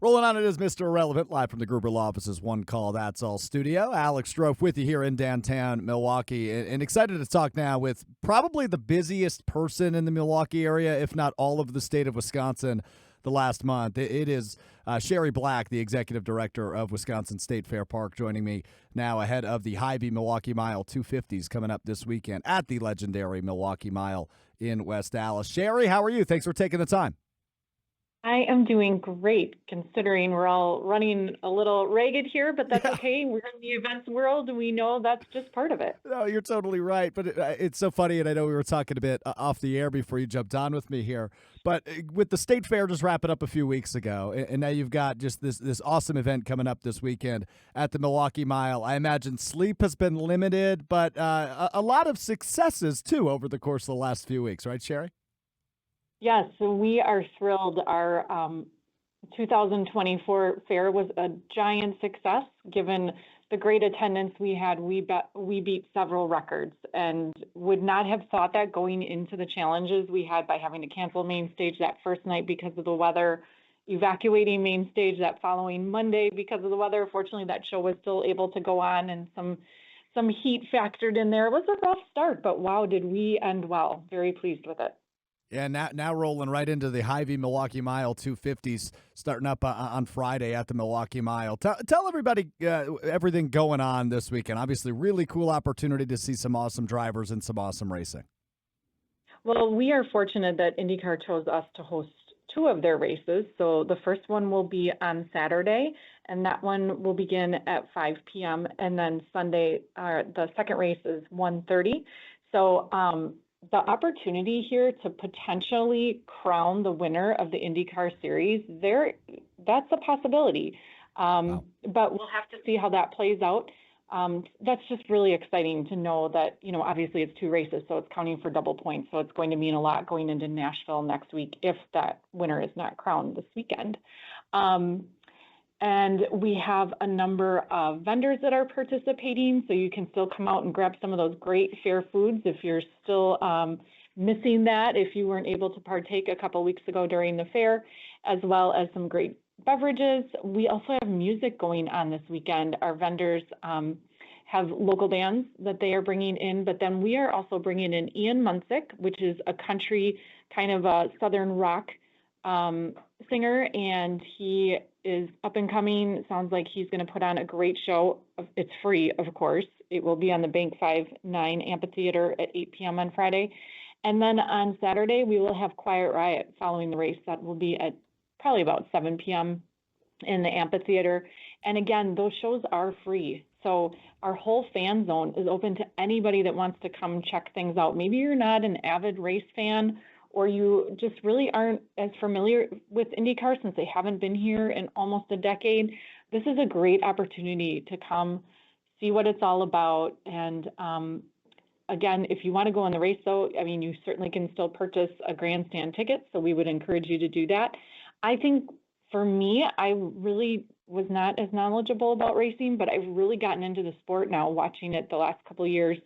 Rolling on, it is Mr. Irrelevant, live from the Gruber Law Office's One Call That's All studio. Alex Strouf with you here in downtown Milwaukee, and excited to talk now with probably the busiest person in the Milwaukee area, if not all of the state of Wisconsin, the last month. It is Shari Black, the executive director of Wisconsin State Fair Park, joining me now ahead of the Hy-Vee Milwaukee Mile 250s coming up this weekend at the legendary Milwaukee Mile in West Allis. Shari, how are you? Thanks for taking the time. I am doing great, considering we're all running a little ragged here, but that's okay. We're in the events world, and we know that's just part of it. No, you're totally right. But it's so funny, and I know we were talking a bit off the air before you jumped on with me here. But with the State Fair just wrapping up a few weeks ago, and now you've got just this awesome event coming up this weekend at the Milwaukee Mile. I imagine sleep has been limited, but a lot of successes, too, over the course of the last few weeks. Right, Shari? Yes, so we are thrilled. Our 2024 fair was a giant success. Given the great attendance we had, we beat several records and would not have thought that going into the challenges we had by having to cancel main stage that first night because of the weather, evacuating main stage that following Monday because of the weather. Fortunately, that show was still able to go on, and some heat factored in there. It was a rough start, but wow, did we end well. Very pleased with it. Yeah, now rolling right into the Hy-Vee Milwaukee Mile 250s, starting up on Friday at the Milwaukee Mile. Tell everybody everything going on this weekend. Obviously, really cool opportunity to see some awesome drivers and some awesome racing. Well, we are fortunate that Indycar chose us to host two of their races. So the first one will be on Saturday, and that one will begin at 5 p.m. And then Sunday, the second race is 1:30. So the opportunity here to potentially crown the winner of the IndyCar series, that's a possibility. Wow. But we'll have to see how that plays out. That's just really exciting to know that, obviously it's two races, so it's counting for double points. So it's going to mean a lot going into Nashville next week if that winner is not crowned this weekend. And we have a number of vendors that are participating, so you can still come out and grab some of those great fair foods if you're still missing that, if you weren't able to partake a couple weeks ago during the fair, as well as some great beverages. We also have music going on this weekend. Our vendors have local bands that they are bringing in, but then we are also bringing in Ian Munsick, which is a country kind of a southern rock singer, and he is up and coming. Sounds like he's going to put on a great show. It's free, of course. It will be on the Bank 5-9 Amphitheater at 8 p.m. on Friday. And then on Saturday, we will have Quiet Riot following the race. That will be at probably about 7 p.m. in the amphitheater. And again, those shows are free. So our whole fan zone is open to anybody that wants to come check things out. Maybe you're not an avid race fan, or you just really aren't as familiar with IndyCar since they haven't been here in almost a decade. This is a great opportunity to come see what it's all about. And again, if you want to go on the race, though, I mean, you certainly can still purchase a grandstand ticket, so we would encourage you to do that. I think for me, I really was not as knowledgeable about racing, but I've really gotten into the sport now, watching it the last couple of years.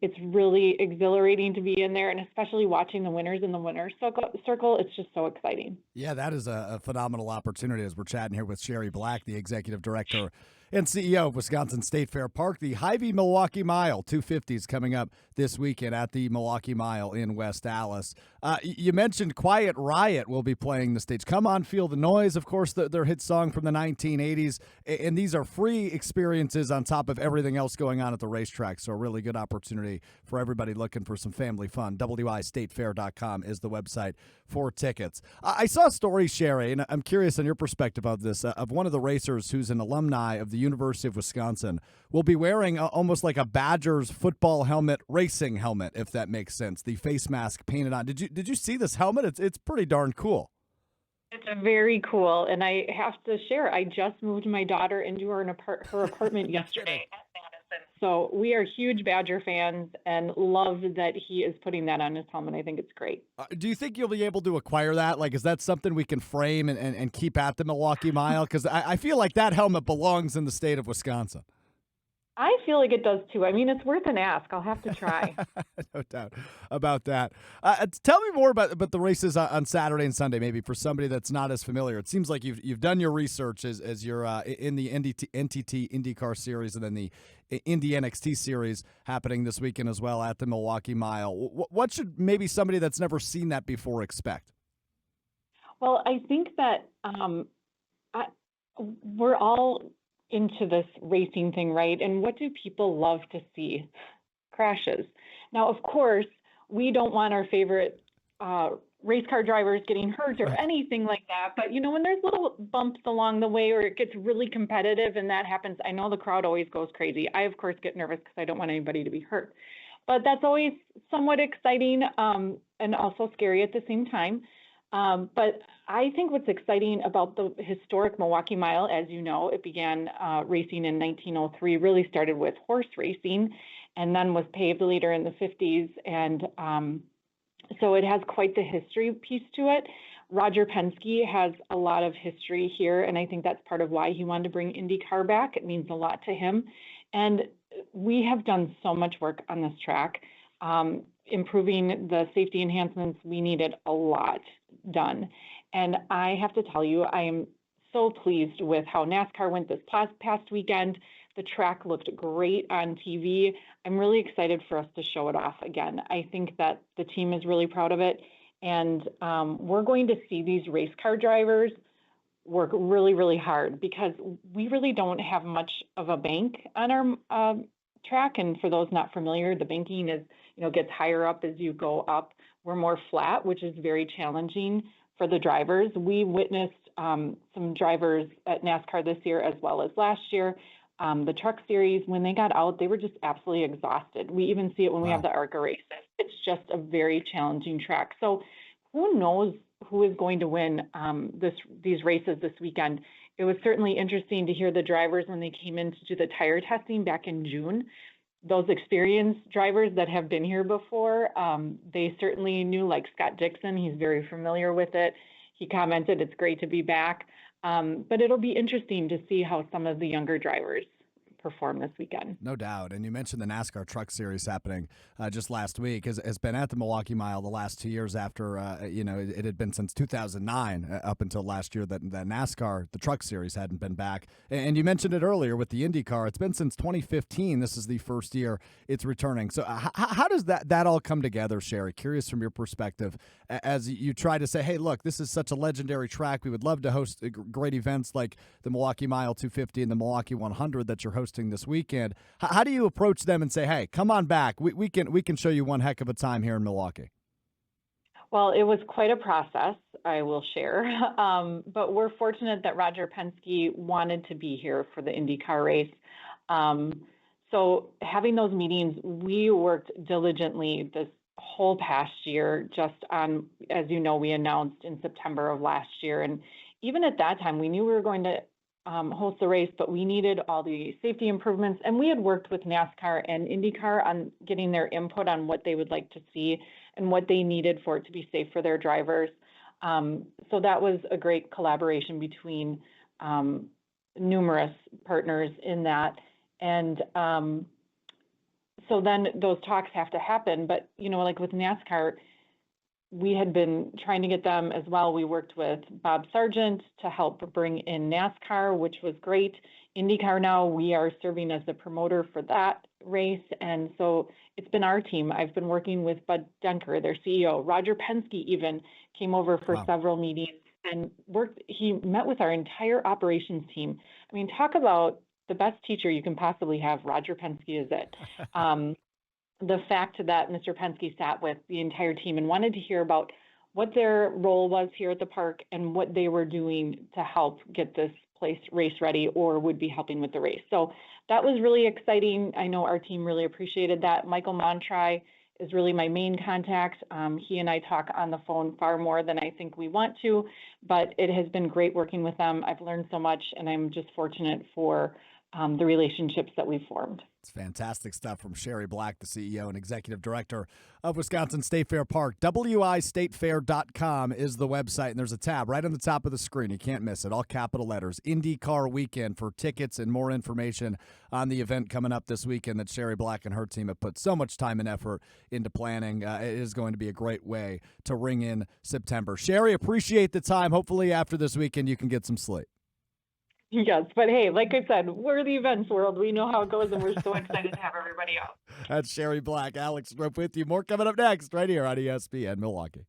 It's really exhilarating to be in there, and especially watching the winners in the winner's circle. It's just so exciting. Yeah, that is a phenomenal opportunity as we're chatting here with Shari Black, the executive director and CEO of Wisconsin State Fair Park. The Hy-Vee Milwaukee Mile 250s coming up this weekend at the Milwaukee Mile in West Allis. You mentioned Quiet Riot will be playing the stage. Come On, Feel the Noise, of course, their hit song from the 1980s. And these are free experiences on top of everything else going on at the racetrack. So a really good opportunity for everybody looking for some family fun. wistatefair.com is the website for tickets. I saw a story, Shari, and I'm curious on your perspective of this, of one of the racers who's an alumni of the University of Wisconsin will be wearing almost like a Badgers football helmet, racing helmet, if that makes sense. The face mask painted on. Did you see this helmet? It's pretty darn cool. It's very cool, and I have to share, I just moved my daughter into her apartment yesterday at Madison. So we are huge Badger fans and love that he is putting that on his helmet. I think it's great. Do you think you'll be able to acquire that? Like, is that something we can frame and keep at the Milwaukee Mile? Because I feel like that helmet belongs in the state of Wisconsin. I feel like it does too. I mean, it's worth an ask. I'll have to try. No doubt about that. Tell me more about the races on Saturday and Sunday, maybe for somebody that's not as familiar. It seems like you've done your research as you're in the NTT IndyCar series and then the Indy NXT series happening this weekend as well at the Milwaukee Mile. What should maybe somebody that's never seen that before expect? Well, I think that we're all into this racing thing, right? And what do people love to see? Crashes. Now, of course, we don't want our favorite race car drivers getting hurt or Right. anything like that. But, when there's little bumps along the way or it gets really competitive and that happens, I know the crowd always goes crazy. I, of course, get nervous because I don't want anybody to be hurt. But that's always somewhat exciting and also scary at the same time. But I think what's exciting about the historic Milwaukee Mile, as you know, it began racing in 1903, really started with horse racing, and then was paved later in the 50s. And so it has quite the history piece to it. Roger Penske has a lot of history here, and I think that's part of why he wanted to bring IndyCar back. It means a lot to him. And we have done so much work on this track. Improving the safety enhancements, we needed a lot done. And I have to tell you, I am so pleased with how NASCAR went this past weekend. The track looked great on TV. I'm really excited for us to show it off again. I think that the team is really proud of it. And we're going to see these race car drivers work really, really hard because we really don't have much of a bank on our track. And for those not familiar, the banking is, gets higher up as you go up. We're more flat, which is very challenging for the drivers. We witnessed some drivers at NASCAR this year as well as last year. The truck series, when they got out, they were just absolutely exhausted. We even see it when we have the ARCA races. It's just a very challenging track. So who knows who is going to win these races this weekend? It was certainly interesting to hear the drivers when they came in to do the tire testing back in June. Those experienced drivers that have been here before, they certainly knew, like Scott Dixon, he's very familiar with it. He commented, it's great to be back. But it'll be interesting to see how some of the younger drivers perform this weekend. No doubt. And you mentioned the NASCAR Truck Series happening just last week. Has been at the Milwaukee Mile the last 2 years after, it had been since 2009 up until last year that NASCAR, the Truck Series, hadn't been back. And you mentioned it earlier with the IndyCar. It's been since 2015. This is the first year it's returning. So how does that all come together, Shari? Curious from your perspective as you try to say, hey, look, this is such a legendary track. We would love to host great events like the Milwaukee Mile 250 and the Milwaukee 100 that you're hosting this weekend. How do you approach them and say, hey, come on back. We can show you one heck of a time here in Milwaukee? Well, it was quite a process, I will share. But we're fortunate that Roger Penske wanted to be here for the IndyCar race. So having those meetings, we worked diligently this whole past year just on, as you know, we announced in September of last year. And even at that time, we knew we were going to host the race, but we needed all the safety improvements. And we had worked with NASCAR and IndyCar on getting their input on what they would like to see and what they needed for it to be safe for their drivers. So that was a great collaboration between numerous partners in that. And so then those talks have to happen. But, like with NASCAR, we had been trying to get them as well. We worked with Bob Sargent to help bring in NASCAR, which was great. IndyCar now, we are serving as the promoter for that race. And so it's been our team. I've been working with Bud Denker, their CEO. Roger Penske even came over for several meetings and worked. He met with our entire operations team. I mean, talk about the best teacher you can possibly have. Roger Penske is it. The fact that Mr. Penske sat with the entire team and wanted to hear about what their role was here at the park and what they were doing to help get this place race ready or would be helping with the race. So that was really exciting. I know our team really appreciated that. Michael Montry is really my main contact. He and I talk on the phone far more than I think we want to, but it has been great working with them. I've learned so much, and I'm just fortunate for the relationships that we've formed. It's fantastic stuff from Shari Black, the CEO and Executive Director of Wisconsin State Fair Park. WIStatefair.com is the website, and there's a tab right on the top of the screen. You can't miss it. All capital letters. Indycar Weekend for tickets and more information on the event coming up this weekend that Shari Black and her team have put so much time and effort into planning. It is going to be a great way to ring in September. Shari, appreciate the time. Hopefully after this weekend you can get some sleep. Yes, but hey, like I said, we're the events world. We know how it goes, and we're so excited to have everybody out. That's Shari Black. Alex Strouf with you. More coming up next right here on ESPN Milwaukee.